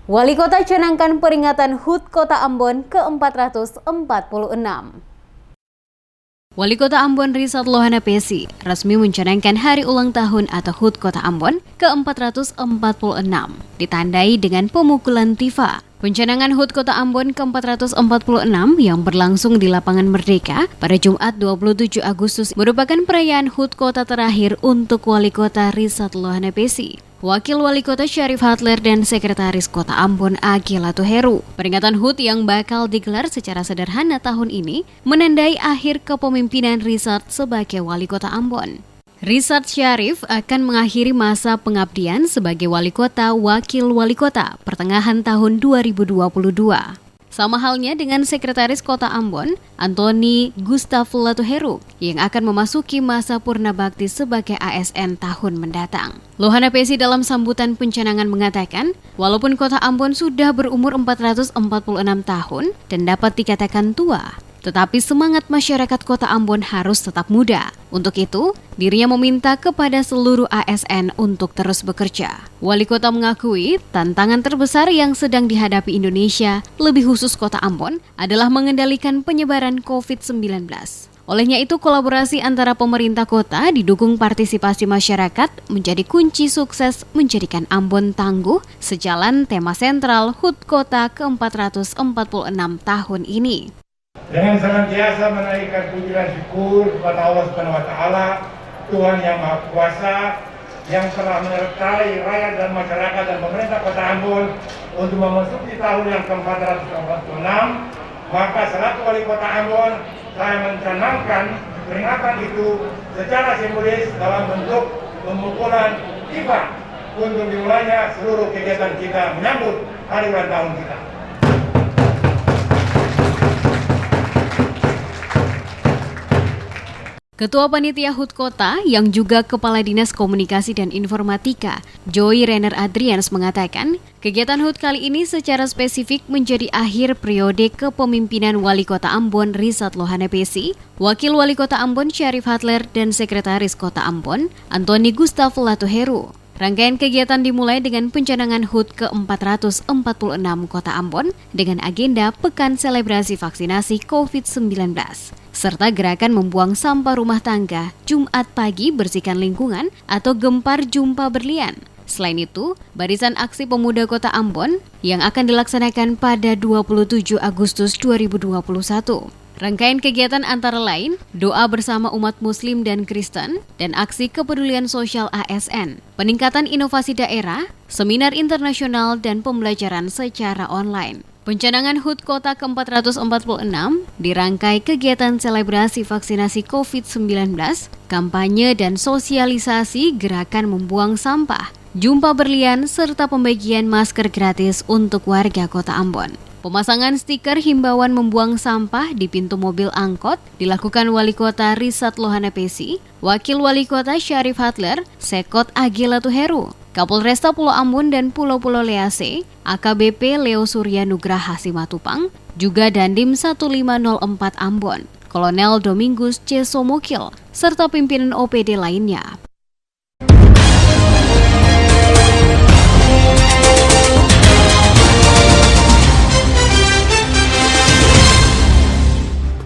Wali Kota canangkan peringatan HUT Kota Ambon ke-446. Wali Kota Ambon Rizat Lohana Pesi resmi mencanangkan hari ulang tahun atau HUT Kota Ambon ke-446, ditandai dengan pemukulan tifa. Pencanangan HUT Kota Ambon ke-446 yang berlangsung di Lapangan Merdeka pada Jumat 27 Agustus merupakan perayaan HUT Kota terakhir untuk Wali Kota Rizat Lohana Pesi, Wakil Wali Kota Syarif Hadler dan Sekretaris Kota Ambon Agila Tuheru. Peringatan HUT yang bakal digelar secara sederhana tahun ini menandai akhir kepemimpinan Rizat sebagai Wali Kota Ambon. Rizat Syarif akan mengakhiri masa pengabdian sebagai Wali Kota Wakil Wali Kota pertengahan tahun 2022. Sama halnya dengan Sekretaris Kota Ambon, Antoni Gustaf Latuheru, yang akan memasuki masa purna bakti sebagai ASN tahun mendatang. Lohana Pesi dalam sambutan pencanangan mengatakan, walaupun Kota Ambon sudah berumur 446 tahun dan dapat dikatakan tua, tetapi semangat masyarakat Kota Ambon harus tetap muda. Untuk itu, dirinya meminta kepada seluruh ASN untuk terus bekerja. Wali Kota mengakui tantangan terbesar yang sedang dihadapi Indonesia, lebih khusus Kota Ambon, adalah mengendalikan penyebaran COVID-19. Olehnya itu, kolaborasi antara pemerintah kota didukung partisipasi masyarakat menjadi kunci sukses menjadikan Ambon tangguh sejalan tema sentral HUT Kota ke-446 tahun ini. Dengan senantiasa menaikkan puji dan syukur kepada Allah Subhanahu wa Ta'ala, Tuhan yang Maha Kuasa, yang telah menyertai rakyat dan masyarakat dan pemerintah Kota Ambon untuk memasuki tahun yang ke-446, maka selaku Wali Kota Ambon, saya mencanangkan peringatan itu secara simbolis dalam bentuk pemukulan tifa untuk dimulainya seluruh kegiatan kita menyambut hari ulang tahun kita. Ketua Panitia HUT Kota yang juga Kepala Dinas Komunikasi dan Informatika, Joy Renner Adrians mengatakan, kegiatan HUT kali ini secara spesifik menjadi akhir periode kepemimpinan Wali Kota Ambon Rizat Lohana Pesi, Wakil Wali Kota Ambon Syarif Hadler dan Sekretaris Kota Ambon Antoni Gustaf Latuheru. Rangkaian kegiatan dimulai dengan pencanangan HUT ke-446 Kota Ambon dengan agenda Pekan Selebrasi Vaksinasi COVID-19, serta gerakan membuang sampah rumah tangga Jumat pagi bersihkan lingkungan atau Gempar Jumpa Berlian. Selain itu, barisan aksi pemuda Kota Ambon yang akan dilaksanakan pada 27 Agustus 2021. Rangkaian kegiatan antara lain doa bersama umat Muslim dan Kristen dan aksi kepedulian sosial ASN, peningkatan inovasi daerah, seminar internasional dan pembelajaran secara online. Pencanangan HUT Kota ke-446 dirangkai kegiatan selebrasi vaksinasi COVID-19, kampanye dan sosialisasi gerakan membuang sampah, jumpa berlian serta pembagian masker gratis untuk warga Kota Ambon. Pemasangan stiker himbauan membuang sampah di pintu mobil angkot dilakukan Wali Kota Rizat Lohana Pesi, Wakil Wali Kota Syarif Hadler, Sekot Agila Tuheru, Kapolresta Pulau Ambon dan Pulau-Pulau Lease, AKBP Leo Surya Nugraha Simatupang, juga Dandim 1504 Ambon, Kolonel Domingus C. Somokil, serta pimpinan OPD lainnya.